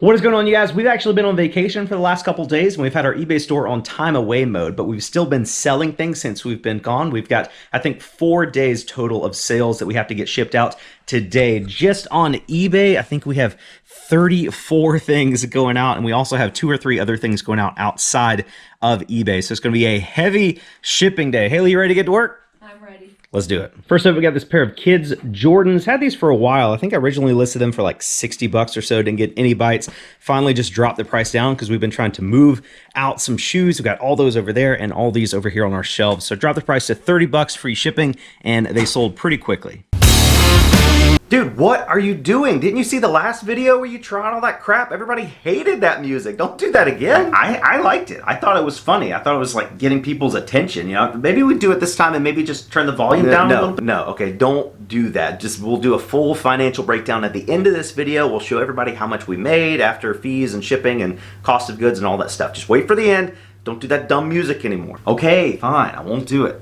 What is going on, you guys? We've actually been on vacation for the last couple days, and we've had our eBay store on time away mode, but we've still been selling things since we've been gone. We've got, I think, 4 days total of sales that we have to get shipped out today. Just on eBay, I think we have 34 things going out, and we also have 2 or 3 other things going out outside of eBay. So it's going to be a heavy shipping day. Haley, you ready to get to work? I'm ready. Let's do it. First up, we got this pair of kids Jordans. Had these for a while. I think I originally listed them for like 60 bucks or so. Didn't get any bites. Finally just dropped the price down because we've been trying to move out some shoes. We've got all those over there and all these over here on our shelves. So dropped the price to 30 bucks free shipping, and they sold pretty quickly. Dude, what are you doing? Didn't you see the last video where you tried all that crap? Everybody hated that music. Don't do that again. I liked it. I thought it was funny. I thought it was like getting people's attention, you know? Maybe we do it this time and maybe just turn the volume down a little bit. No, okay, don't do that. We'll do a full financial breakdown at the end of this video. We'll show everybody how much we made after fees and shipping and cost of goods and all that stuff. Just wait for the end. Don't do that dumb music anymore. Okay, fine, I won't do it.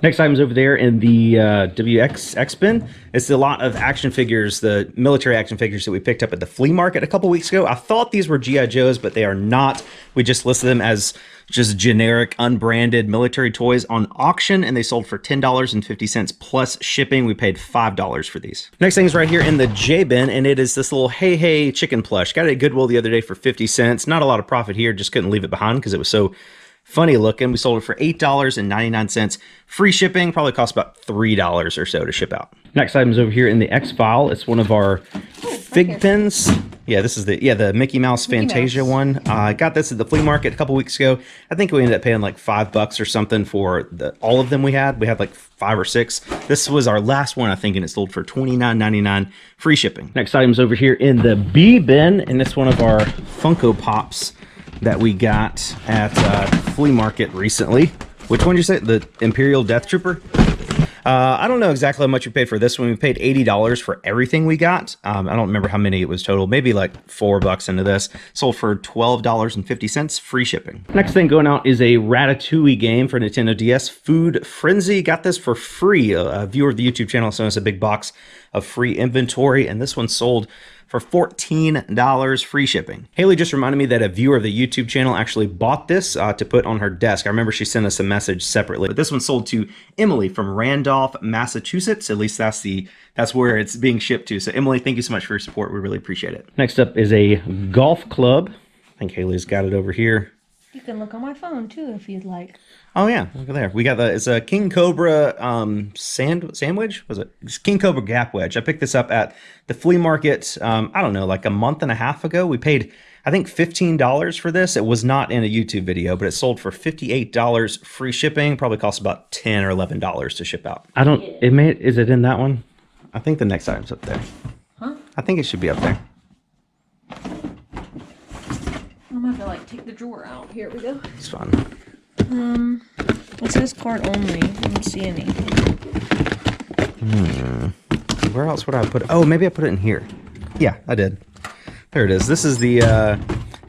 Next item's over there in the WXX bin. It's a lot of action figures, the military action figures that we picked up at the flea market a couple weeks ago. I thought these were G.I. Joes, but they are not. We just listed them as just generic, unbranded military toys on auction, and they sold for $10.50 plus shipping. We paid $5 for these. Next thing is right here in the J bin, and it is this little Hey Hey chicken plush. Got it at Goodwill the other day for 50 cents. Not a lot of profit here, just couldn't leave it behind because it was so funny looking. We sold it for $8.99. Free shipping, probably cost about $3 or so to ship out. Next item is over here in the X file. It's one of our fig pins. Yeah, this is the Mickey Mouse Fantasia one. I got this at the flea market a couple weeks ago. I think we ended up paying like $5 or something for all of them we had. We had like 5 or 6. This was our last one, I think, and it sold for $29.99 free shipping. Next item is over here in the B bin, and it's one of our Funko Pops that we got at flea market recently. Which one did you say? The Imperial Death Trooper? I don't know exactly how much we paid for this one. We paid $80 for everything we got. I don't remember how many it was total. Maybe like $4 into this. Sold for $12.50 free shipping. Next thing going out is a Ratatouille game for Nintendo DS. Food Frenzy. Got this for free. A viewer of the YouTube channel sent us a big box of free inventory, and this one sold for $14 free shipping. Haley just reminded me that a viewer of the YouTube channel actually bought this to put on her desk. I remember she sent us a message separately, but this one sold to Emily from Randolph, Massachusetts. At least that's where it's being shipped to. So Emily, thank you so much for your support. We really appreciate it. Next up is a golf club. I think Haley's got it over here. You can look on my phone too if you'd like. Oh yeah, look at there. We got it's a King Cobra sandwich. Was it? It's King Cobra gap wedge. I picked this up at the flea market. I don't know, like a month and a half ago. We paid, I think, $15 for this. It was not in a YouTube video, but it sold for $58 free shipping. Probably cost about $10 or $11 to ship out. I don't. Is it in that one? I think the next item's up there. Huh? I think it should be up there. I'm gonna have to like take the drawer out. Here we go. It's fun. It says card only. I don't see any. Where else would I put it? Oh, maybe I put it in here. Yeah, I did. There it is. This is the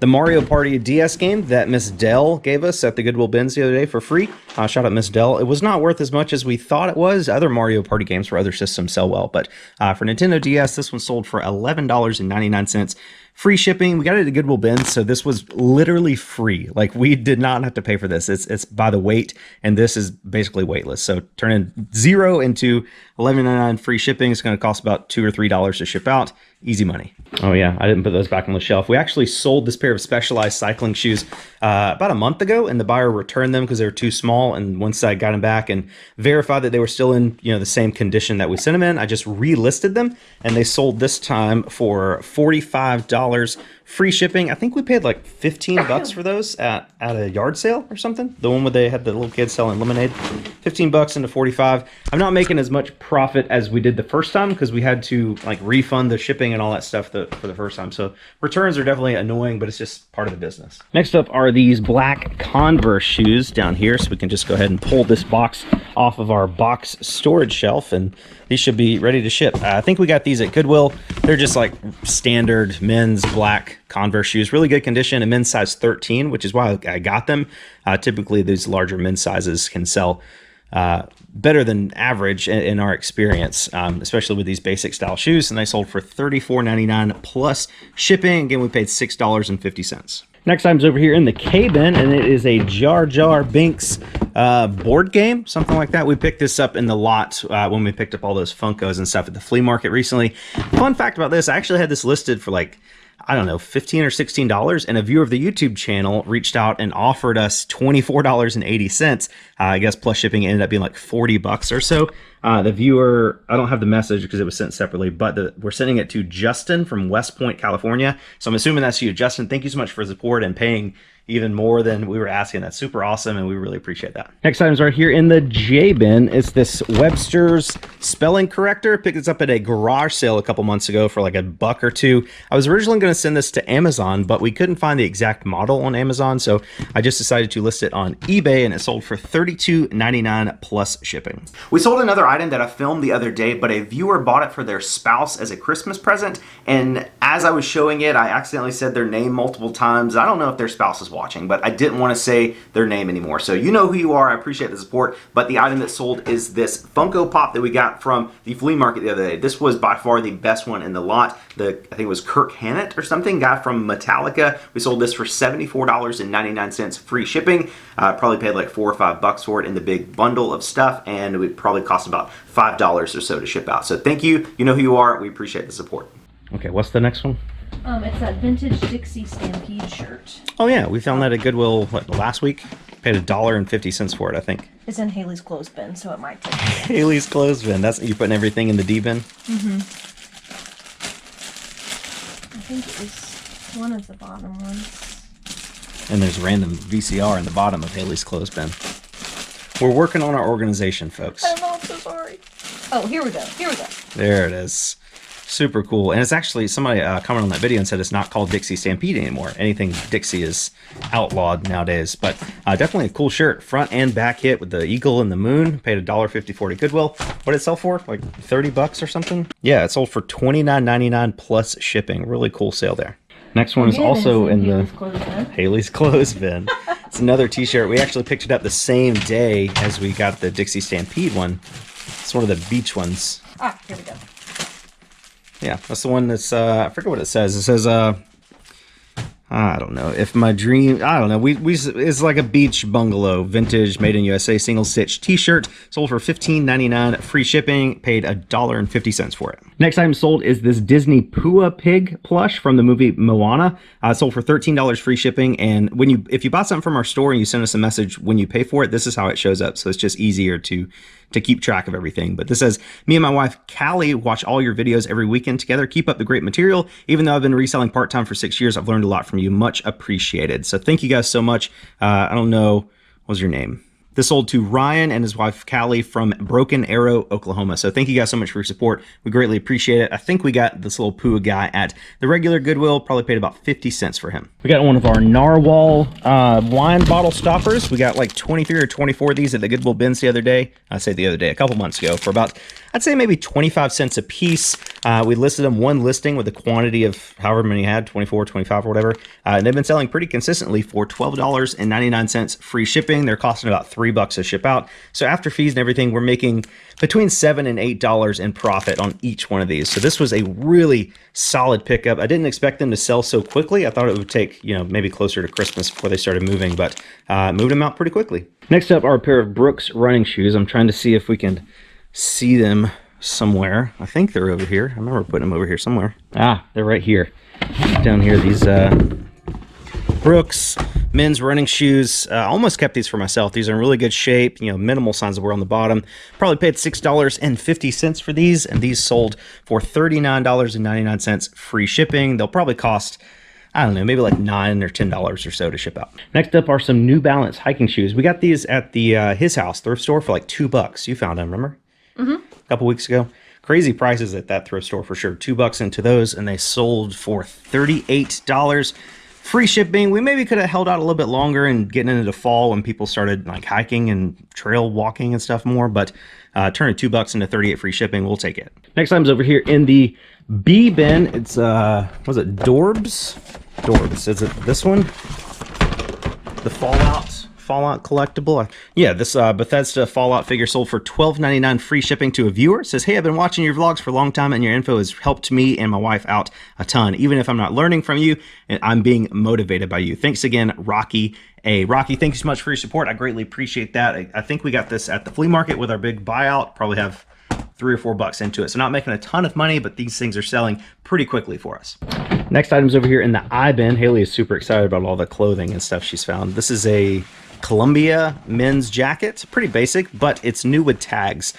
Mario Party DS game that Miss Dell gave us at the Goodwill bins the other day for free. Shout out Miss Dell. It was not worth as much as we thought it was. Other Mario Party games for other systems sell well, but for Nintendo DS, this one sold for $11.99. Free shipping. We got it at the Goodwill bins, so this was literally free. Like, we did not have to pay for this. It's by the weight, and this is basically weightless. So turning 0 into $11.99 free shipping is going to cost about $2 or $3 to ship out. Easy money. Oh yeah, I didn't put those back on the shelf. We actually sold this pair of Specialized cycling shoes about a month ago, and the buyer returned them because they were too small. And once I got them back and verified that they were still in, the same condition that we sent them in, I just relisted them, and they sold this time for $45 free shipping. I think we paid like 15 bucks for those at a yard sale or something. The one where they had the little kids selling lemonade. 15 bucks into 45. I'm not making as much profit as we did the first time because we had to like refund the shipping and all that stuff for the first time. So returns are definitely annoying, but it's just part of the business. Next up are these black Converse shoes down here. So we can just go ahead and pull this box off of our box storage shelf, and these should be ready to ship. I think we got these at Goodwill. They're just like standard men's black Converse shoes, really good condition, a men's size 13, which is why I got them. Typically these larger men's sizes can sell better than average in our experience, especially with these basic style shoes. And they sold for $34.99 plus shipping. Again, we paid $6.50. Next item's over here in the K bin, and it is a Jar Jar Binks board game, something like that. We picked this up in the lot when we picked up all those Funkos and stuff at the flea market recently. Fun fact about this, I actually had this listed for like, I don't know, $15 or $16, and a viewer of the YouTube channel reached out and offered us $24.80. I guess plus shipping ended up being like 40 bucks or so. The viewer, I don't have the message because it was sent separately, but we're sending it to Justin from West Point, California. So I'm assuming that's you. Justin, thank you so much for the support and paying even more than we were asking. That's super awesome, and we really appreciate that. Next item's right here in the J bin. It's this Webster's spelling corrector. Picked this up at a garage sale a couple months ago for like $1 or $2. I was originally going to send this to Amazon, but we couldn't find the exact model on Amazon, so I just decided to list it on eBay, and it sold for $32.99 plus shipping. We sold another item that I filmed the other day, but a viewer bought it for their spouse as a Christmas present, and as I was showing it, I accidentally said their name multiple times. I don't know if their spouse is watching, but I didn't want to say their name anymore. So you know who you are. I appreciate the support. But the item that sold is this Funko Pop that we got from the flea market the other day. This was by far the best one in the lot. I think it was Kirk Hammett or something, guy from Metallica. We sold this for $74.99 free shipping. Probably paid like $4 or $5 for it in the big bundle of stuff, and it would probably cost about $5 or so to ship out. So thank you. You know who you are. We appreciate the support. Okay, what's the next one? It's that vintage Dixie Stampede shirt. Oh yeah, we found that at Goodwill last week. Paid $1.50 for it, I think. It's in Haley's clothes bin, so it might take Haley's clothes bin. That's you putting everything in the D bin. Mm-hmm. I think it was one of the bottom ones. And there's random VCR in the bottom of Haley's clothes bin. We're working on our organization, folks. I know, I'm so sorry. Oh, here we go. Here we go. There it is. Super cool. And it's actually, somebody commented on that video and said it's not called Dixie Stampede anymore. Anything Dixie is outlawed nowadays. But definitely a cool shirt. Front and back hit with the eagle and the moon. Paid $1.54 to Goodwill. What did it sell for? Like 30 bucks or something? Yeah, it sold for $29.99 plus shipping. Really cool sale there. Next one is also in the Haley's clothes bin. It's another t-shirt. We actually picked it up the same day as we got the Dixie Stampede one. It's one of the beach ones. Ah, here we go. Yeah, that's the one that's, I forget what it says. It says, I don't know, if my dream, I don't know. It's like a beach bungalow, vintage, made in USA, single stitch t-shirt. Sold for $15.99, free shipping, paid $1.50 for it. Next item sold is this Disney Pua Pig plush from the movie Moana. Sold for $13 free shipping, and if you bought something from our store and you send us a message when you pay for it, this is how it shows up. So it's just easier to keep track of everything. But this says, me and my wife Callie watch all your videos every weekend together. Keep up the great material. Even though I've been reselling part-time for 6 years, I've learned a lot from you. Much appreciated. So thank you guys so much. I don't know, what was your name? This sold to Ryan and his wife Callie from Broken Arrow, Oklahoma. So thank you guys so much for your support. We greatly appreciate it. I think we got this little Pua guy at the regular Goodwill. Probably paid about 50 cents for him. We got one of our Narwhal wine bottle stoppers. We got like 23 or 24 of these at the Goodwill bins the other day. I say the other day, a couple months ago, for about, I'd say maybe 25 cents a piece. We listed them one listing with a quantity of however many had, 24, 25 or whatever. And they've been selling pretty consistently for $12.99 free shipping. They're costing about $3 to ship out. So after fees and everything, we're making between $7 and $8 in profit on each one of these. So this was a really solid pickup. I didn't expect them to sell so quickly. I thought it would take, maybe closer to Christmas before they started moving, but moved them out pretty quickly. Next up are a pair of Brooks running shoes. I'm trying to see if we can see them somewhere. I think they're over here. I remember putting them over here somewhere. Ah, they're right here. Down here, these Brooks men's running shoes. Almost kept these for myself. These are in really good shape, minimal signs of wear on the bottom. Probably paid $6.50 for these, and these sold for $39.99 free shipping. They'll probably cost, I don't know, maybe like $9 or $10 or so to ship out. Next up are some New Balance hiking shoes. We got these at the his house thrift store for like $2. You found them, remember? Mm-hmm. A couple weeks ago. Crazy prices at that thrift store for sure. $2 into those, and they sold for $38. Free shipping. We maybe could have held out a little bit longer and getting into the fall when people started like hiking and trail walking and stuff more, but turning $2 into 38 free shipping, we'll take it. Next item's over here in the B bin. It's was it Dorbs? Is it this one? The Fallout Fallout collectible. Yeah, this Bethesda Fallout figure sold for $12.99 free shipping to a viewer. It says, hey, I've been watching your vlogs for a long time and your info has helped me and my wife out a ton. Even if I'm not learning from you, and I'm being motivated by you. Thanks again, Rocky A. Rocky, thank you so much for your support. I greatly appreciate that. I think we got this at the flea market with our big buyout. Probably have $3 or $4 into it. So not making a ton of money, but these things are selling pretty quickly for us. Next item's over here in the I bin. Haley is super excited about all the clothing and stuff she's found. This is a Columbia men's jacket. Pretty basic, but it's new with tags.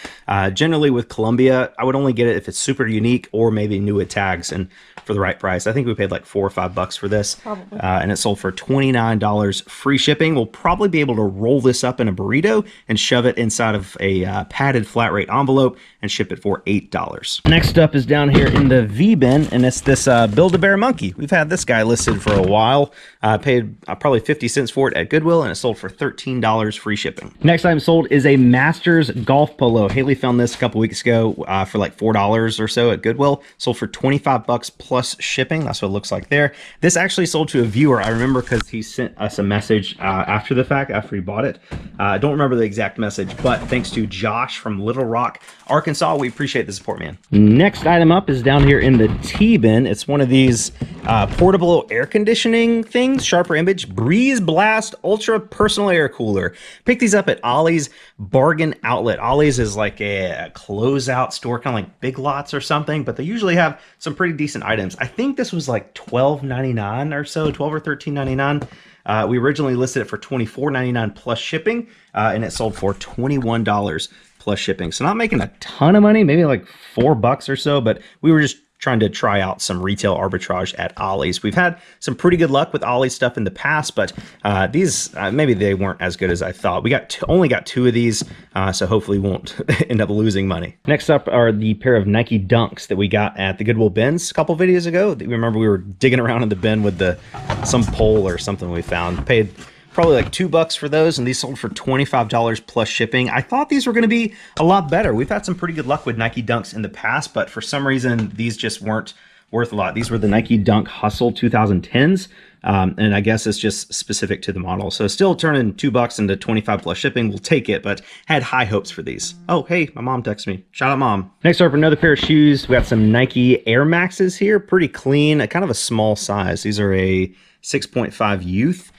Generally with Columbia, I would only get it if it's super unique or maybe new with tags and for the right price. I think we paid like $4 or $5 for this. Probably. And it sold for $29 free shipping. We'll probably be able to roll this up in a burrito and shove it inside of a padded flat rate envelope and ship it for $8. Next up is down here in the V bin, and it's this Build-A-Bear monkey. We've had this guy listed for a while. Paid probably 50 cents for it at Goodwill, and it sold for $13 free shipping. Next item sold is a Masters golf polo. Haley found this a couple weeks ago for like $4 or so at Goodwill. Sold for $25 plus shipping. That's what it looks like there. This actually sold to a viewer. I remember because he sent us a message after the fact, after he bought it. I don't remember the exact message, but thanks to Josh from Little Rock, Arkansas, we appreciate the support, man. Next item up is down here in the T bin. It's one of these portable air conditioning things, Sharper Image Breeze Blast Ultra Personal Air Cooler. Pick these up at Ollie's Bargain Outlet. Ollie's is like a closeout store, kind of like Big Lots or something, but they usually have some pretty decent items. I think this was like $12.99 or so, $12 or $13.99. We originally listed it for $24.99 plus shipping, and it sold for $21 plus shipping. So not making a ton of money, maybe like $4 or so, but we were just trying to try out some retail arbitrage at Ollie's. We've had some pretty good luck with Ollie's stuff in the past, but these maybe they weren't as good as I thought. We only got 2 of these, so hopefully we won't end up losing money. Next up are the pair of Nike Dunks that we got at the Goodwill bins a couple videos ago. Remember we were digging around in the bin with some pole or something we found. Paid probably like $2 for those, and these sold for $25 plus shipping. I thought these were going to be a lot better. We've had some pretty good luck with Nike Dunks in the past, but for some reason these just weren't worth a lot. These were the Nike Dunk Hustle 2010s, and I guess it's just specific to the model. So still turning $2 into 25 plus shipping. We'll take it, but had high hopes for these. Oh, hey, my mom texted me. Shout out, Mom. Next up, another pair of shoes. We got some Nike Air Maxes here. Pretty clean, kind of a small size. These are a 6.5 youth.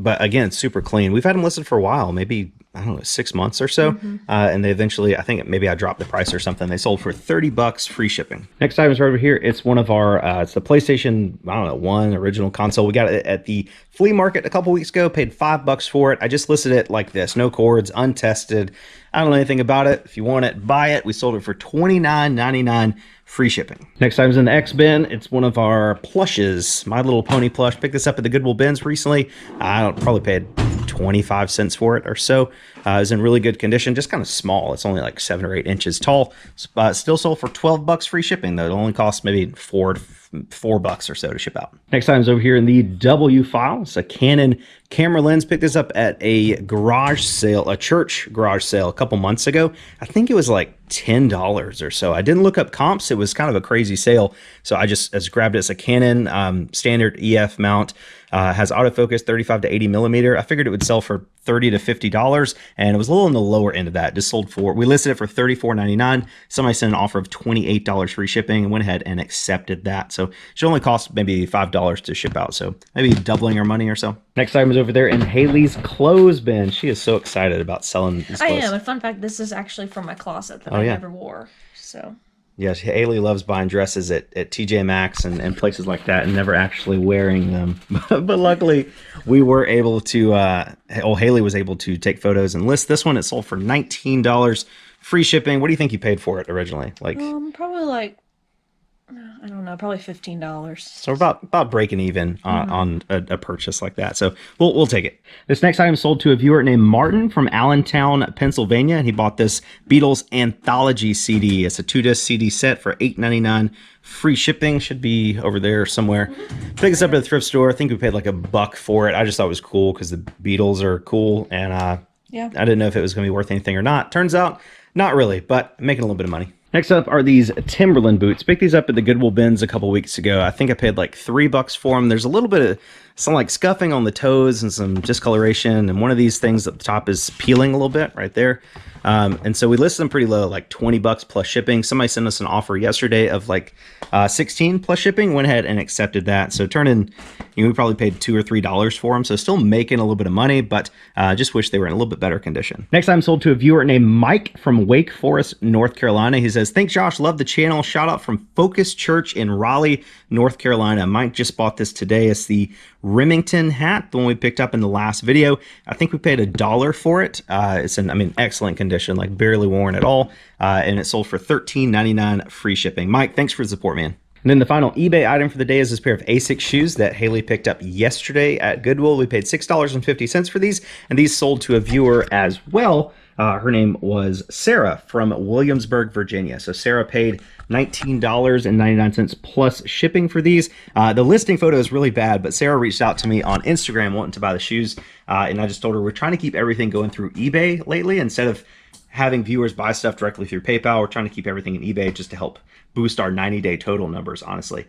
But again, super clean. We've had them listed for a while, maybe, I don't know, 6 months or so. And they eventually, I think maybe I dropped the price or something. They sold for $30 free shipping. Next item is right over here. It's one of our, it's the PlayStation, I don't know, 1 original console. We got it at the flea market a couple weeks ago, paid $5 for it. I just listed it like this, no cords, untested. I don't know anything about it. If you want it, buy it. We sold it for $29.99 free shipping. Next item's in the X bin. It's one of our plushes, My Little Pony plush. Picked this up at the Goodwill bins recently. I probably paid 25 cents for it or so. It's in really good condition, just kind of small. It's only like 7 or 8 inches tall. Still sold for $12 free shipping though. It only costs maybe $4 or so to ship out. Next item's over here in the W file. It's a Canon camera lens. Picked this up at a garage sale, a church garage sale a couple months ago. I think it was like $10 or so. I didn't look up comps. It was kind of a crazy sale. So I just grabbed it as a Canon standard EF mount. Has autofocus 35 to 80 millimeter. I figured it would sell for $30 to $50, and it was a little on the lower end of that. Just sold for, we listed it for $34.99. Somebody sent an offer of $28 free shipping and went ahead and accepted that. So it should only cost maybe $5 to ship out. So maybe doubling our money or so. Next item is over there in Haley's clothes bin. She is so excited about selling these clothes. I am. And fun fact, this is actually from my closet that I never wore. So. Yes, Haley loves buying dresses at TJ Maxx and places like that and never actually wearing them. But luckily, we were able to, Haley was able to take photos and list this one. It sold for $19 free shipping. What do you think you paid for it originally? Like probably like, I don't know, probably $15. So about breaking even on a purchase like that. So we'll take it. This next item sold to a viewer named Martin from Allentown, Pennsylvania. And he bought this Beatles Anthology CD. It's a 2-disc CD set for $8.99. Free shipping. Should be over there somewhere. Picked this up at the thrift store. I think we paid like $1 for it. I just thought it was cool because the Beatles are cool. And I didn't know if it was going to be worth anything or not. Turns out, not really, but making a little bit of money. Next up are these Timberland boots. Picked these up at the Goodwill bins a couple weeks ago. I think I paid like $3 for them. There's a little bit of some like scuffing on the toes and some discoloration, and one of these things at the top is peeling a little bit right there. And so we listed them pretty low, like $20 plus shipping. Somebody sent us an offer yesterday of like 16 plus shipping. Went ahead and accepted that. So turn in, we probably paid $2 or $3 for them. So still making a little bit of money, but just wish they were in a little bit better condition. Next time sold to a viewer named Mike from Wake Forest, North Carolina. He says, "Thanks, Josh. Love the channel. Shout out from Focus Church in Raleigh, North Carolina. Mike just bought this today. It's the Remington hat, the one we picked up in the last video. I think we paid $1 for it. It's in, excellent condition, like barely worn at all. And it sold for $13.99 free shipping. Mike, thanks for the support, man." And then the final eBay item for the day is this pair of Asics shoes that Haley picked up yesterday at Goodwill. We paid $6.50 for these, and these sold to a viewer as well. Her name was Sarah from Williamsburg, Virginia. So Sarah paid $19.99 plus shipping for these. The listing photo is really bad, but Sarah reached out to me on Instagram wanting to buy the shoes, and I just told her we're trying to keep everything going through eBay lately instead of having viewers buy stuff directly through PayPal. We're trying to keep everything in eBay just to help boost our 90-day total numbers, honestly.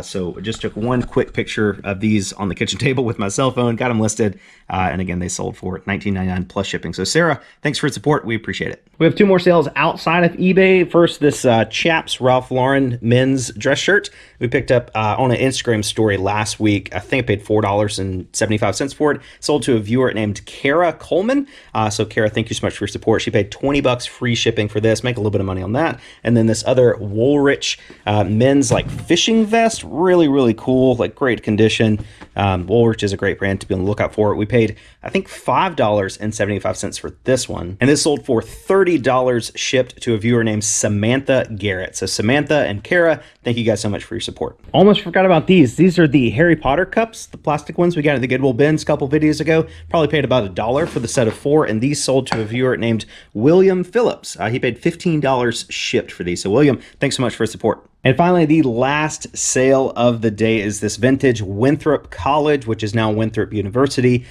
So just took one quick picture of these on the kitchen table with my cell phone, got them listed, and again, they sold for $19.99 plus shipping. So Sarah, thanks for your support. We appreciate it. We have two more sales outside of eBay. First, this Chaps Ralph Lauren men's dress shirt we picked up on an Instagram story last week. I think I paid $4.75 for it. Sold to a viewer named Kara Coleman. So Kara, thank you so much for your support. She paid $20 free shipping for this. Make a little bit of money on that. And then this other Woolrich men's like fishing vest. Really, really cool, like great condition. Woolrich is a great brand to be on the lookout for. We paid, I think, $5.75 for this one. And this sold for $30 shipped to a viewer named Samantha Garrett. So Samantha and Kara, thank you guys so much for your support. Almost forgot about these. These are the Harry Potter cups, the plastic ones we got at the Goodwill bins a couple videos ago. Probably paid about $1 for the set of 4, and these sold to a viewer named William Phillips. He paid $15 shipped for these. So William, thanks so much for your support. And finally, the last sale of the day is this vintage Winthrop College, which is now Winthrop University,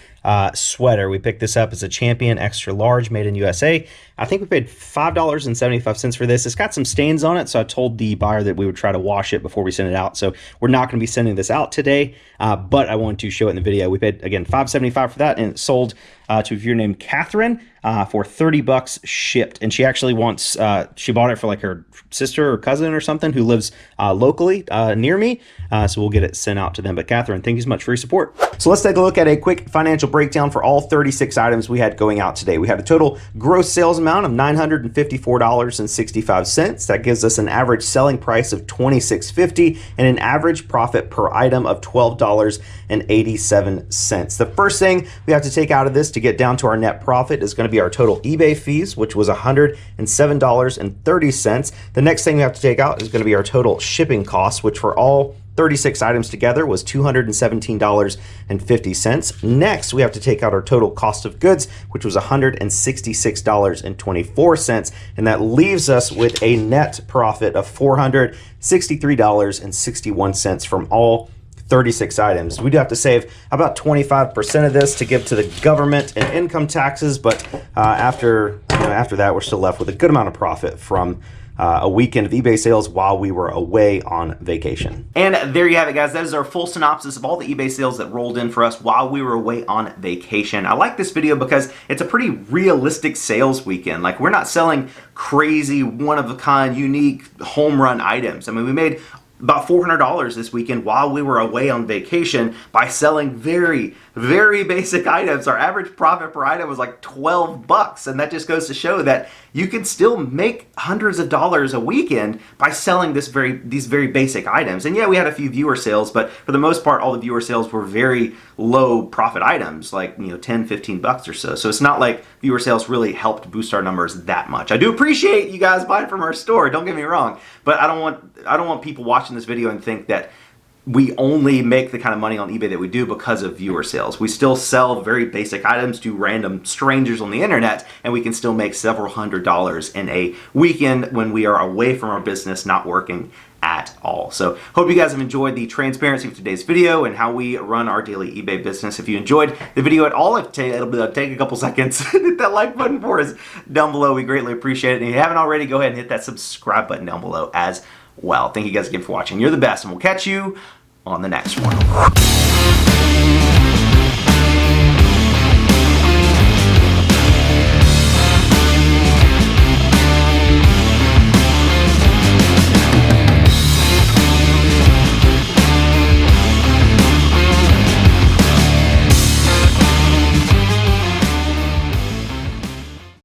sweater. We picked this up as a Champion extra large made in USA. I think we paid $5.75 for this. It's got some stains on it, so I told the buyer that we would try to wash it before we send it out. So we're not going to be sending this out today, but I wanted to show it in the video. We paid, again, $5.75 for that, and it sold to a viewer named Catherine for $30 shipped. And she actually wants, she bought it for like her sister or cousin or something who lives locally near me. So we'll get it sent out to them. But Catherine, thank you so much for your support. So let's take a look at a quick financial breakdown for all 36 items we had going out today. We had a total gross sales amount of $954.65. That gives us an average selling price of $26.50 and an average profit per item of $12.87. The first thing we have to take out of this to get down to our net profit is going to be our total eBay fees, which was $107.30. The next thing we have to take out is going to be our total shipping costs, which for all 36 items together was $217.50. Next, we have to take out our total cost of goods, which was $166.24, and that leaves us with a net profit of $463.61 from all 36 items. We do have to save about 25% of this to give to the government and income taxes, but after that, we're still left with a good amount of profit from a weekend of eBay sales while we were away on vacation. And there you have it, guys. That is our full synopsis of all the eBay sales that rolled in for us while we were away on vacation. I like this video because it's a pretty realistic sales weekend. Like, we're not selling crazy, one-of-a-kind, unique home run items. I mean, we made about $400 this weekend while we were away on vacation by selling very, very basic items. Our average profit per item was like $12, and that just goes to show that you can still make hundreds of dollars a weekend by selling these very basic items. And yeah, we had a few viewer sales, but for the most part, all the viewer sales were very low profit items, like, $10, $15 or so. So it's not like viewer sales really helped boost our numbers that much. I do appreciate you guys buying from our store, don't get me wrong, but I don't want people watching this video and think that we only make the kind of money on eBay that we do because of viewer sales. We still sell very basic items to random strangers on the internet, and we can still make several $100s in a weekend when we are away from our business, not working at all. So hope you guys have enjoyed the transparency of today's video and how we run our daily eBay business. If you enjoyed the video at all, it'll take a couple seconds. Hit that like button for us down below. We greatly appreciate it. And if you haven't already, go ahead and hit that subscribe button down below as well. Thank you guys again for watching. You're the best, and we'll catch you on the next one.